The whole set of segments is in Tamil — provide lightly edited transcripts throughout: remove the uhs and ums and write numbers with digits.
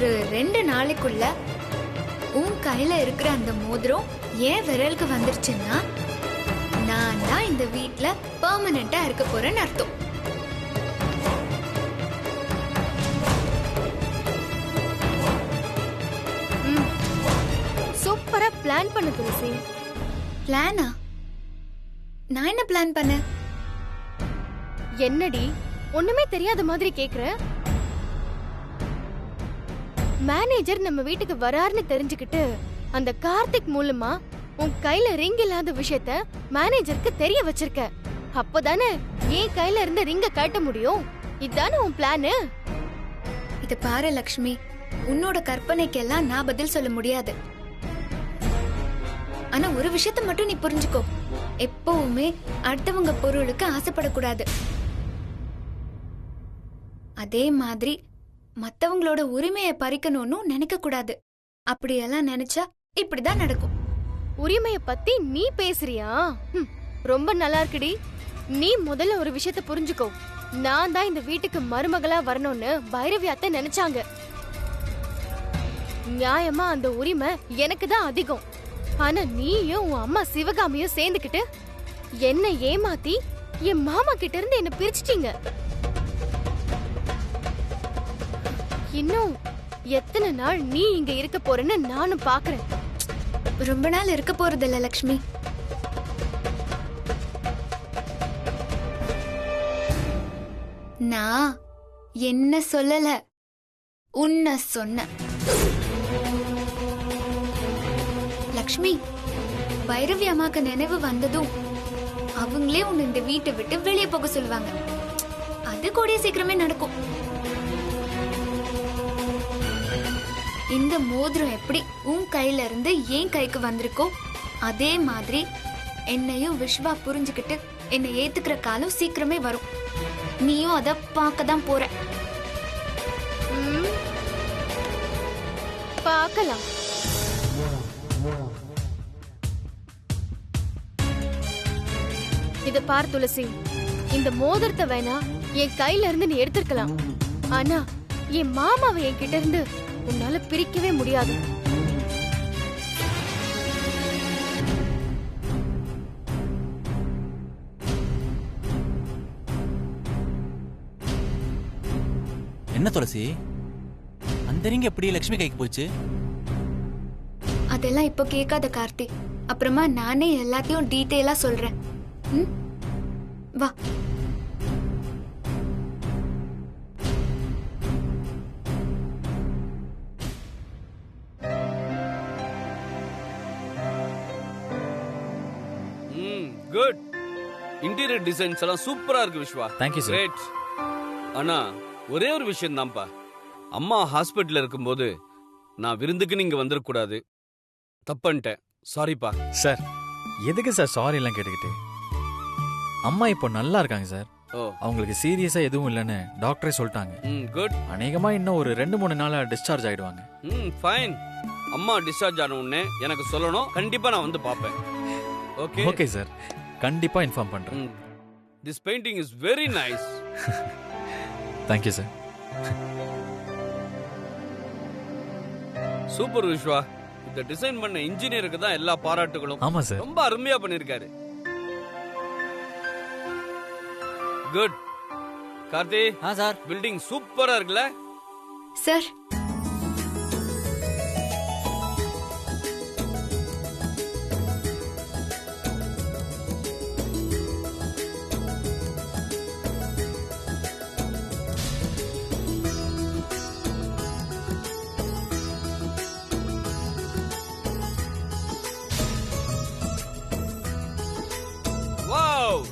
ஒரு 2 நாளைக்குள்ள உன் கையில இருக்கிற அந்த மோதிரம் ஏன் விரலுக்கு வந்துருச்சுன்னா நான் தான் இந்த வீட்ல பெர்மனண்டா இருக்க போறேன்னு அர்த்தம். சூப்பரா பிளான் பண்ண துளசி. பிளானா? நான் என்ன பிளான் பண்ண? என்னடி ஒண்ணுமே தெரியாத மாதிரி கேக்குற? மேனேஜர் நம்ம வீட்டுக்கு வராருன்னு தெரிஞ்சுக்கிட்டு அந்த கார்த்திக் மூலமா உன் கையில ரிங் இல்லாத விஷயத்த மேனேஜருக்கு தெரிய வச்சிருக்க. அப்பதானே என் கையில இருந்த ரிங்க கட்ட முடியும். இதானே உன் பிளானு? இத பாரு லக்ஷ்மி, உன்னோட கற்பனைக்கெல்லாம் நான் பதில் சொல்ல முடியாது. ஆனா ஒரு விஷயத்த மட்டும் நீ புரிஞ்சுக்கோ, எப்பவுமே அடுத்தவங்க பொருளுக்கு ஆசைப்படக்கூடாது. அதே மாதிரி மத்தவங்களோட உரிமையை பறிக்கணும்னு நினைக்க கூடாது. அப்படியெல்லாம் நினைச்சா இப்படிதான் நடக்கும். உரிமைய பத்தி நீ பேசுறியா? ரொம்ப நல்லா இருக்குடி. நீ முதல்ல ஒரு விஷயத்த புரிஞ்சுக்கோ. நான் தான் இந்த வீட்டுக்கு மருமகளா வரணும்னு பைரவி அத்தை நினைச்சாங்க. நியாயமா அந்த உரிமை எனக்கு தான் அதிகம். ஆனா நீயும் உன் அம்மா சிவகாமியும் சேர்ந்துக்கிட்டு என்ன ஏமாத்தி என் மாமா கிட்ட இருந்து என்ன பிரிச்சிட்டீங்க. இன்னும் எத்தனை நாள் நீ இங்க இருக்க போறேன்னு நானும் பாக்குறேன். ரொம்ப நாள் இருக்க போறது இல்ல லக்ஷ்மி. நான் என்ன சொல்லல, உன்ன சொன்ன. லக்ஷ்மி, பைரவி அம்மாக்கு நினைவு வந்ததும் அவங்களே உன்னை இந்த வீட்டை விட்டு வெளியே போக சொல்லுவாங்க. அது கூடிய சீக்கிரமே நடக்கும். இந்த மோதிரம் எப்படி உன் கையில இருந்து என் கைக்கு வந்திருக்கோ அதே மாதிரி என்னையும் விஸ்வா புரிஞ்சுக்கிட்டு என்னை ஏத்துக்கிற காலம் சீக்கிரமே வரும். நீயும் அத பார்க்கதான் போற. பார்க்கலாம். இத பார் துளசி, இந்த மோதிரத்தை வேணா என் கையில இருந்து நீ எடுத்துக்கலாம். ஆனா என் மாமாவை என் கிட்ட இருந்து உன்னால பிரிக்கவே முடியாது. என்ன துளசி, அந்த ரிங் எப்படி லட்சுமி கைக்கு போச்சு? அதெல்லாம் இப்போ கேட்காத கார்த்தி, அப்புறமா நானே எல்லாத்தையும் டீட்டெயிலா சொல்றேன். வா. குட். இன்டீரியர் டிசைன்ஸ் எல்லாம் சூப்பரா இருக்கு Vishwa. Thank you, sir. Great. ஆனா ஒரே ஒரு விஷயம் தான்ப்பா, அம்மா ஹாஸ்பிட்டல்ல இருக்கும்போது நான் விருந்துக்கு நீங்க வந்துடக்கூடாது. தப்பன்ட்டேன், சாரிப்பா. சார், எதுக்கு சார் சாரி எல்லாம் கேட்டுக்கிட்டு? அம்மா இப்போ நல்லா இருக்காங்க சார். அவங்களுக்கு சீரியஸா எதுவும் இல்லைன்னு டாக்டரே சொல்லிட்டாங்க. குட். அநேகமா இன்னும் ஒரு 2-3 நாளா டிஸ்சார்ஜ் ஆயிடுவாங்க. ஃபைன். அம்மா டிஸ்சார்ஜ் ஆன உடனே எனக்கு சொல்லணும், கண்டிப்பா நான் வந்து பாப்பேன். ஓகே? ஓகே சார், கண்டிப்பா இன்ஃபார்ம் பண்றேன். This painting is very nice. Thank you sir. Super Vishwa. இந்த டிசைன் பண்ண இன்ஜினியருக்கு தான் எல்லா பாராட்டுகளும். ஆமா சார், ரொம்ப அருமையா பண்ணிருக்காரு. குட். கார்த்தி. சார், பில்டிங் சூப்பரா இருக்குல்ல சார்? வாவ்,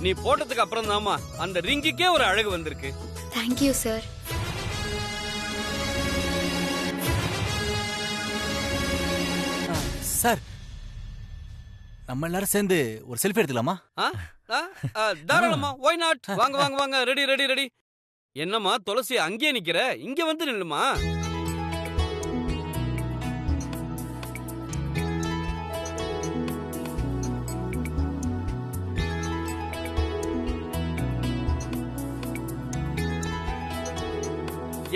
நீ போட்டதுக்கு அப்புறம் தாமா அந்த ரிங்குக்கே ஒரு அழகு வந்திருக்கு. Thank you sir. சார், நம்ம எல்லாரும் சேர்ந்து ஒரு செல்ஃபி எடுத்துக்கலாமா? தாராளமா, why not? வாங்க வாங்க வாங்க, ரெடி ரெடி ரெடி. என்னம்மா துளசி அங்கேயே நிக்கிற, இங்க வந்து நில்லுமா.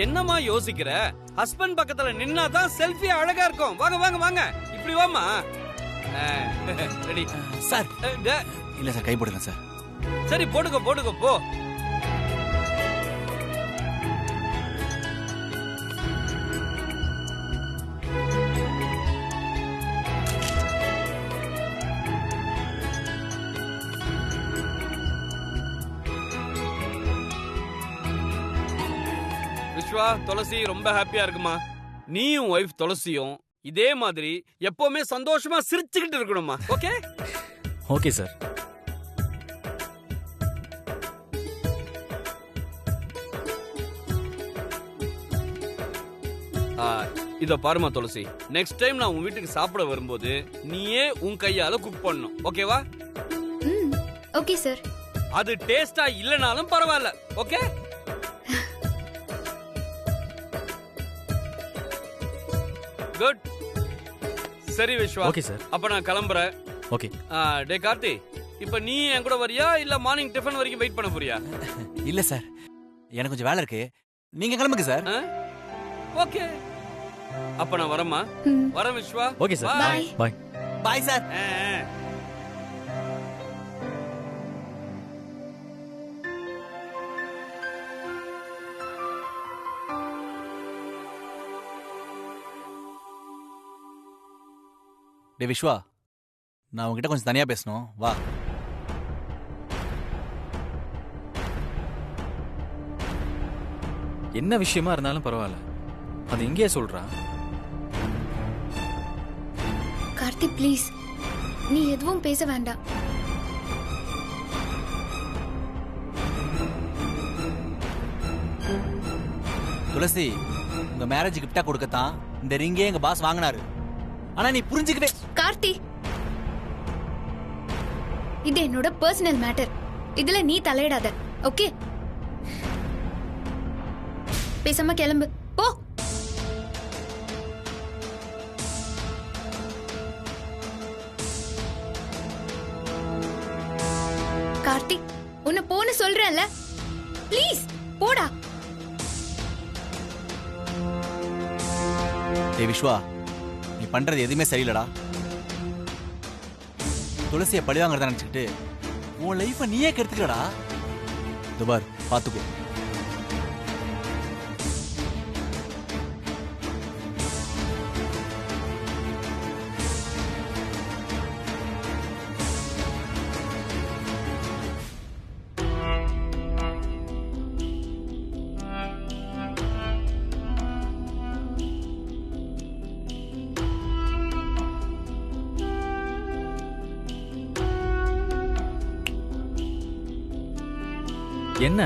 என்னம்மா யோசிக்கிற? ஹஸ்பண்ட் பக்கத்துல நின்னாதான் செல்ஃபி அழகா இருக்கும். வாங்க வாங்க வாங்க, இப்படி வாமா. Ready sir. இல்ல சார், கை போடுங்க சார். சரி போட்டுக்கோ போட்டுக்கோ போ. விஸ்வா, துளசி ரொம்ப ஹாப்பியா இருக்குமா. நீயும் ஒய்ஃப் துளசியும் இதே மாதிரி எப்பவுமே சந்தோஷமா சிரிச்சுக்கிட்டு இருக்கணுமா. Okay okay sir. இத பாருமா துளசி, நெக்ஸ்ட் டைம் நான் உன் வீட்டுக்கு சாப்பிட வரும்போது நீயே உன் கையால குக் பண்ணணும். ஓகேவா? Okay sir. அது டேஸ்டா இல்லனாலும் பரவாயில்ல. ஓகே? குட். சரி விஸ்வா. Okay sir. அப்ப நான் கிளம்புறேன். ஓகே. டே கார்த்தி, இப்ப நீ என் கூட வரியா இல்ல மார்னிங் டிஃபன் வரைக்கும் வெயிட் பண்ண போறியா? இல்ல சார், எனக்கு கொஞ்சம் வேலை இருக்கு. நீங்க கிளம்புங்க சார். ஓகே, அப்ப நான் வரேம்மா. வரேன் Viswa. Okay sir. Bye. Bye. Bye sir. டே விஸ்வா, நான் உங்ககிட்ட கொஞ்சம் தனியா பேசணும். வா. என்ன விஷயமா இருந்தாலும் பரவாயில்ல, அது இங்கேயே சொல்றா. கார்த்தி ப்ளீஸ், நீ எதுவும் பேச வேண்டாம். துளசி, உங்க மேரேஜ் கிஃப்டா கொடுக்கத்தான் இந்த ரிங்கே எங்க பாஸ் வாங்கினாரு. ஆனா நீ புரிஞ்சுக்கவே. கார்த்தி, இது என்னோட பர்சனல் மேட்டர். இதுல நீ தலையிடாத. ஓகே? பேசாம கிளம்பு போ. கார்த்தி, உன்னை போன்னு சொல்றேன்ல, ப்ளீஸ் போடா. ஏ விஸ்வா, நீ பண்றது எதுவுமே சரியில்லடா. துளசியை பழிவாங்கிறத நினைச்சுக்கிட்டு உன் லைஃபை நீயே கெடுத்துக்கடா. துபார் பாத்துக்கோ. என்ன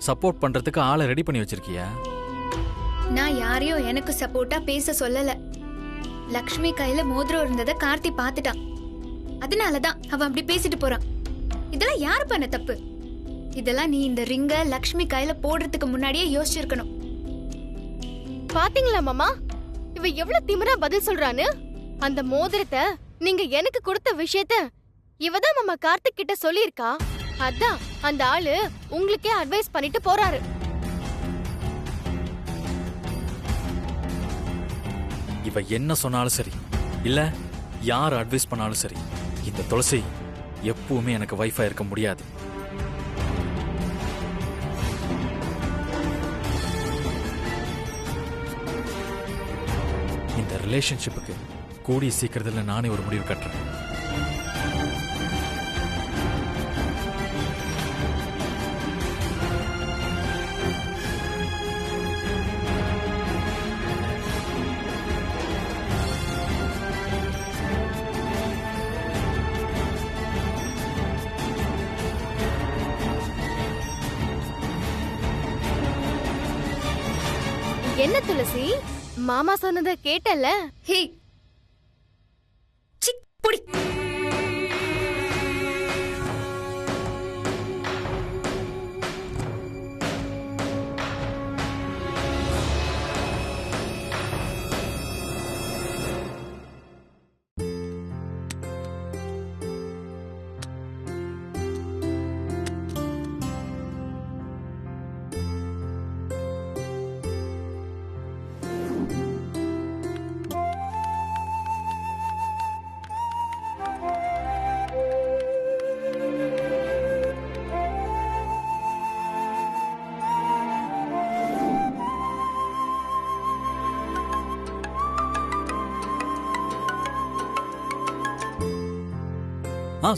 சப்போர்ட் பண்றதுக்கு ஆளை ரெடி பண்ணி வச்சிருக்கியா? நான் யாரையும் எனக்கு சப்போர்ட்டா பேச சொல்லல. லக்ஷ்மி கையில மோதிரம் இருந்தத கார்த்தி பாத்துட்டான். அதனாலதான் அவன் அப்படி பேசிட்டு போறான். இதெல்லாம் யாரு பண்ண தப்பு? இதெல்லாம் நீ இந்த ரிங்க லக்ஷ்மி கையில போடுறதுக்கு முன்னாடியே யோசிச்சிருக்கணும். பாத்தீங்களா மாமா, இவ எவ்வளவு திமிரா பதில் சொல்றான்னு. அந்த மோதிரத்தை நீங்க எனக்கு கொடுத்த விஷயத்த இவதான் மாமா கார்த்திக் கிட்ட சொல்லியிருக்கா. அதான் அந்த ஆளு உங்களுக்கே அட்வைஸ் பண்ணிட்டு போறாரு. இவ என்ன சொன்னாலும் சரி, இல்ல யார் அட்வைஸ் பண்ணாலும் சரி, இந்த துளசி எப்பவுமே எனக்கு வைஃபா இருக்க முடியாது. இந்த ரிலேஷன்ஷிப்புக்கு கூடிய சீக்கிரத்துல நானே ஒரு முடிவு கட்டுறேன். என்ன துளசி, மாமா சொன்னதை கேட்டல? ஹே, சிக் புடி.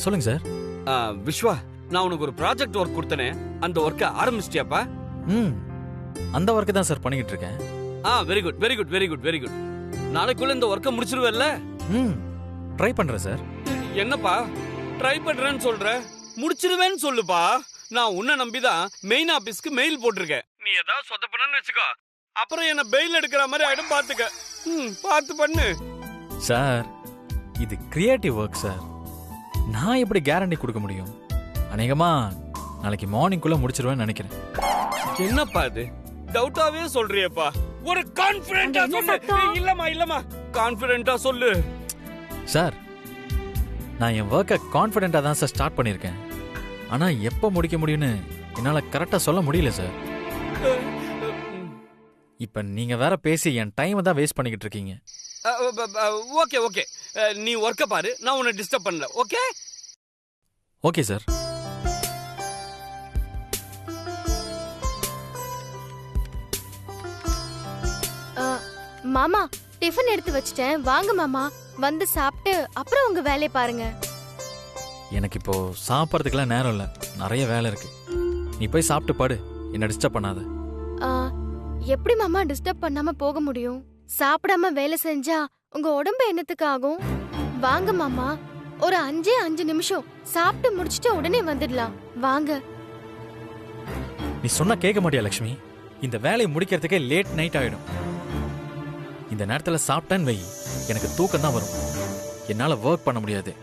சொல்லுங்க சார். விஸ்வா, நான் உனக்கு ஒரு ப்ராஜெக்ட் ஒர்க் கொடுத்தனே, அந்த ஒர்க்கை ஆரம்பிச்சிட்டியாப்பா? அந்த ஒர்க்கு தான் சார் பண்ணிக்கிட்டு இருக்கேன். Very good very good very good very good. நாளைக்குள்ள இந்த ஒர்க்கை முடிச்சிருவேல்ல? ட்ரை பண்றேன் சார். என்னப்பா ட்ரை பண்றேன்னு சொல்ற? முடிச்சிருவேன்னு சொல்லுப்பா. நான் உன்னை நம்பிதான் மெயின் ஆபீஸ்க்கு மெயில் போட்டிருக்கேன். நீ ஏதாவது சொதப்பணும்னு வச்சுக்கோ, அப்புறம் என்ன பெயில் எடுக்கிற மாதிரி ஆயிடும். பாத்துக்க. பார்த்து பண்ணு சார். இது கிரியேட்டிவ் ஒர்க் சார். நான் எப்படி கேரண்டி கொடுக்க முடியும்? அநேகமா நாளைக்கு மார்னிங்குள்ள முடிச்சிருவேன்னு நினைக்கிறேன். என்னப்பா இது டவுட்டாவே சொல்றியப்பா? ஒரு கான்ஃபிடென்ட்டா சொல்லு. இல்லமா கான்ஃபிடென்ட்டா சொல்லு சார். நான் என் ஒர்க்கை கான்ஃபிடென்ட்டா தான் சார் ஸ்டார்ட் பண்ணியிருக்கேன். ஆனா எப்போ முடிக்க முடியும்னு என்னால கரெக்டா சொல்ல முடியல சார். இப்ப நீங்க வேற பேசி என் டைமை தான் வேஸ்ட் பண்ணிக்கிட்டு இருக்கீங்க. ஓகே ஓகே, நீ ஒர்க்க பாரு, நான் உன்னை டிஸ்டர்ப் பண்ணல. Okay okay sir. மாமா டிஃபன் எடுத்து வச்சிட்டேன், வாங்க மாமா. வந்து சாப்பிட்டு அப்புறம் உங்க வேலையை பாருங்க. எனக்கு இப்போ சாப்பிட்றதுக்கெல்லாம் நேரம் இல்லை, நிறைய வேலை இருக்கு. நீ போய் சாப்பிட்டு பாடு, என்ன டிஸ்டர்ப் பண்ணாத. எப்படி மாமா டிஸ்டர்ப் பண்ணாம போக முடியும்? சாப்பிடாம வேலை செஞ்சா உங்க உடம்பு என்னத்துக்கு ஆகும்? வாங்க மாமா, ஒரு 5 நிமிஷம் சாப்பிட்டு முடிச்சிட்டு உடனே வந்துடலாம். வாங்க. நீ சொன்னா கேட்க மாட்டியா லக்ஷ்மி? இந்த வேலையை முடிக்கிறதுக்கே லேட் நைட் ஆயிடும். இந்த நேரத்துல சாப்பிட்டேன்னு வை, எனக்கு தூக்கம் தான் வரும். என்னால ஒர்க் பண்ண முடியாது.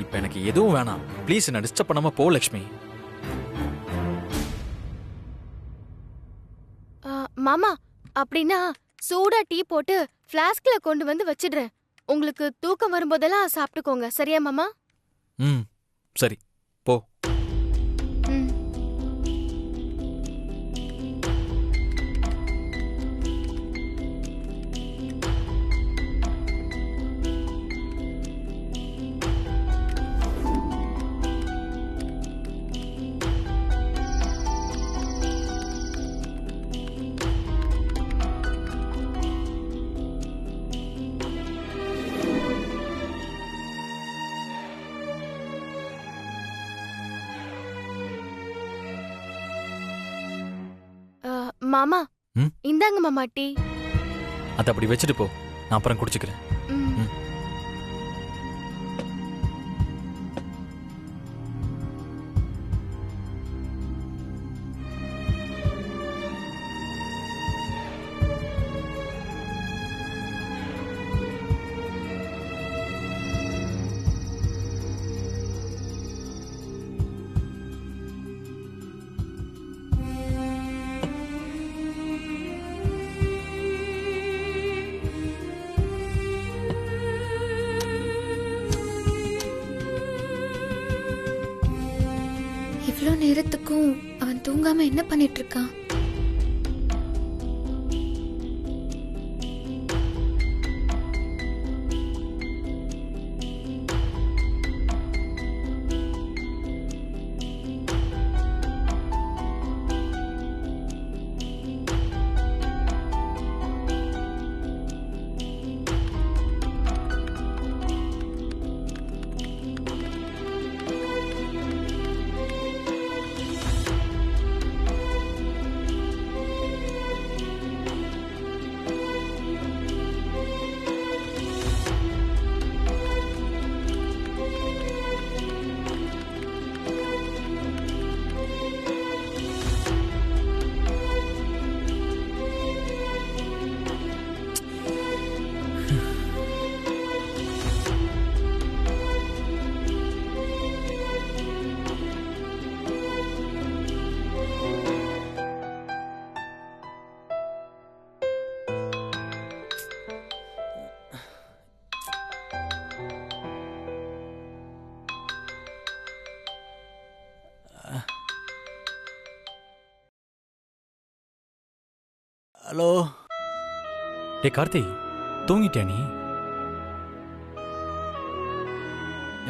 இப்ப எனக்கு எதுவும் வேணாம். ப்ளீஸ் என்ன டிஸ்டர்ப் பண்ணாம போ லக்ஷ்மி. மாமா, அப்படின்னா சூடா டீ போட்டு ஃப்ளாஸ்க்ல கொண்டு வந்து வச்சிடுறேன். உங்களுக்கு தூக்கம் வரும்போதெல்லாம் சாப்பிட்டுக்கோங்க. சரியா மாமா? சரி, போ. மாமா, இந்தாங்க மாமா டீ. அத அப்படி வச்சுட்டு போ, நான் அப்புறம் குடிச்சுக்கிறேன். இவ்வளோ நேரத்துக்கும் அவன் தூங்காம என்ன பண்ணிட்டு இருக்கான்? ஹலோ. டே கார்த்தி, தூங்கிட்டியா நீ?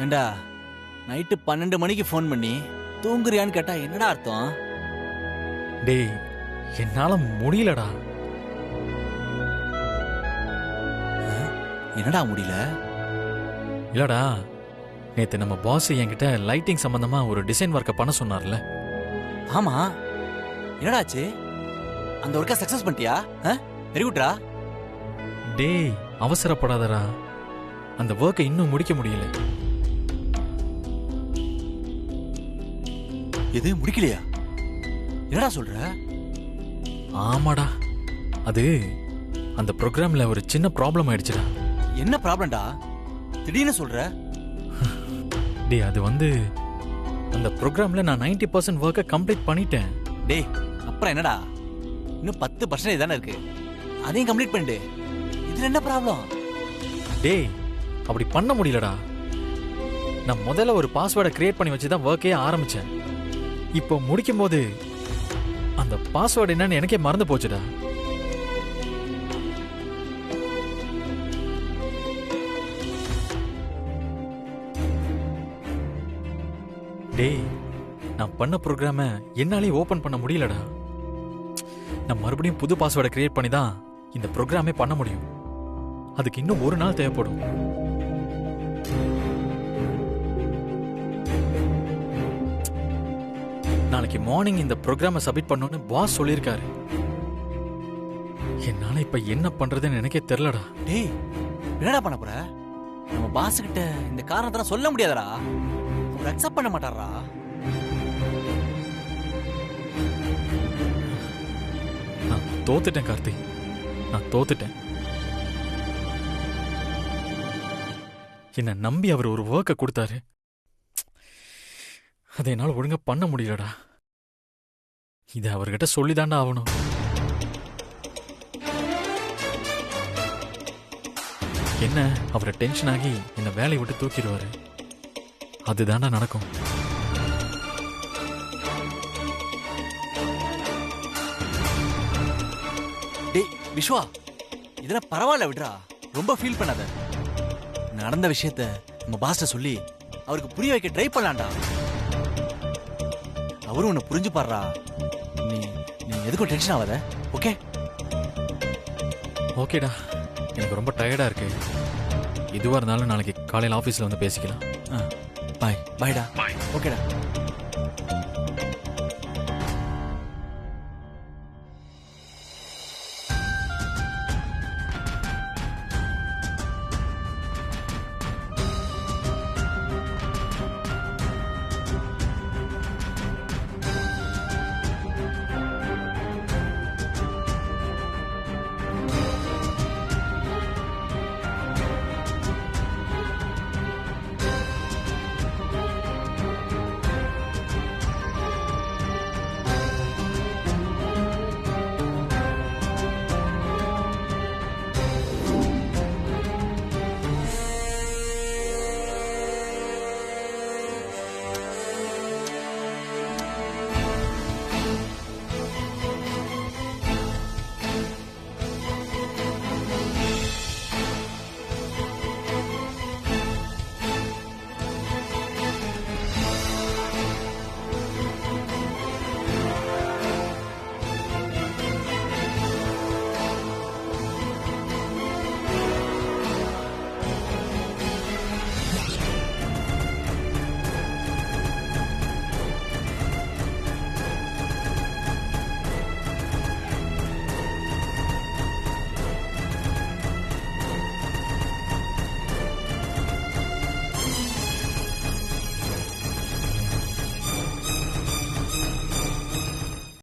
ஏண்டா நைட்டு 12 மணிக்கு ஃபோன் பண்ணி தூங்குறியான்னு கேட்டா என்னடா அர்த்தம்? டேய், என்னால முடியலடா. என்னடா முடியல? இல்லடா, நேத்து நம்ம பாஸ் என்கிட்ட லைட்டிங் சம்பந்தமா ஒரு டிசைன் ஒர்க்கை பண்ண சொன்னார்ல. ஆமா, என்னடாச்சு? அந்த ஒர்க்கை சக்சஸ் பண்ணிட்டியா? வெரி குட்ரா. டேய் அவசரப்படாதடா, அந்த ஒர்க்கை இன்னும் முடிக்க முடியல. எது முடிக்கலையா? என்னடா சொல்ற? ஆமாடா, அது அந்த ப்ரோக்ராம்ல ஒரு சின்ன ப்ராப்ளம் ஆயிடுச்சுடா. என்ன ப்ராப்ளம்டா திடீர்னு சொல்ற? டேய் அது வந்து அந்த ப்ரோக்ராம்ல நான் 90% ஒர்க்கை கம்ப்ளீட் பண்ணிட்டேன். டேய் அப்புறம் என்னடா, இன்னும் 10% தானே இருக்கு, அதையும் கம்ப்ளீட் பண்ணிட்டு. இதுல என்ன ப்ராப்ளம்? டேய் அப்படி பண்ண முடியலடா. நான் முதல்ல ஒரு பாஸ்வேர்டை கிரியேட் பண்ணி வச்சு தான் ஒர்க்கே ஆரம்பிச்சேன். இப்போ முடிக்கும் போது அந்த பாஸ்வேர்டு என்னன்னு எனக்கே மறந்து போச்சுடா. டேய் நான் பண்ண ப்ரோக்ராம என்னாலே ஓபன் பண்ண முடியலடா. நான் மறுபடியும் புது பாஸ்வேர்டை கிரியேட் பண்ணி தான் இந்த ப்ரோக்ராமே பண்ண முடியும். அதுக்கு இன்னும் ஒரு நாள் தேவைப்படும். நாளைக்கு மார்னிங் இந்த ப்ரோக்ராமை சப்மிட் பண்ணணும்னு பாஸ் சொல்லியிருக்காரு. என்னால இப்ப என்ன பண்றதுன்னு எனக்கே தெரியலடா. டேய் என்னடா பண்ண போற? நம்ம பாஸ் கிட்ட இந்த காரணத்தெல்லாம் சொல்ல முடியாதடா, அவர் அக்செப்ட் பண்ண மாட்டாரா. நான் தோத்துட்டேன் கார்த்தி, நான் தோத்துட்டேன். என்ன நம்பி அவர் ஒரு ஒர்க்கை கொடுத்தாரு, அதை என்னால் ஒழுங்கா பண்ண முடியலடா. இதை அவர்கிட்ட சொல்லிதாண்டா ஆகணும். என்ன அவரை டென்ஷன் ஆகி என்னை வேலையை விட்டு தூக்கிடுவாரு. அதுதாண்டா நடக்கும். டேய் விஸ்வா, இதெல்லாம் பரவாயில்ல விடுறா, ரொம்ப ஃபீல் பண்ணாத. நடந்த விஷயத்த நம்ம பாஸ்ட சொல்லி அவருக்கு புரிய வைக்க ட்ரை பண்ணலாம்டா. அவரும் உன்னை புரிஞ்சு பாடுறா. நீ நீ எதுக்கும் டென்ஷன் ஆகாத, ஓகே? ஓகேடா, எனக்கு ரொம்ப டயர்டா இருக்கு. எதுவா இருந்தாலும் நாளைக்கு காலையில் ஆஃபீஸில் வந்து பேசிக்கலாம். பாய் பாய்டா. ஓகேடா.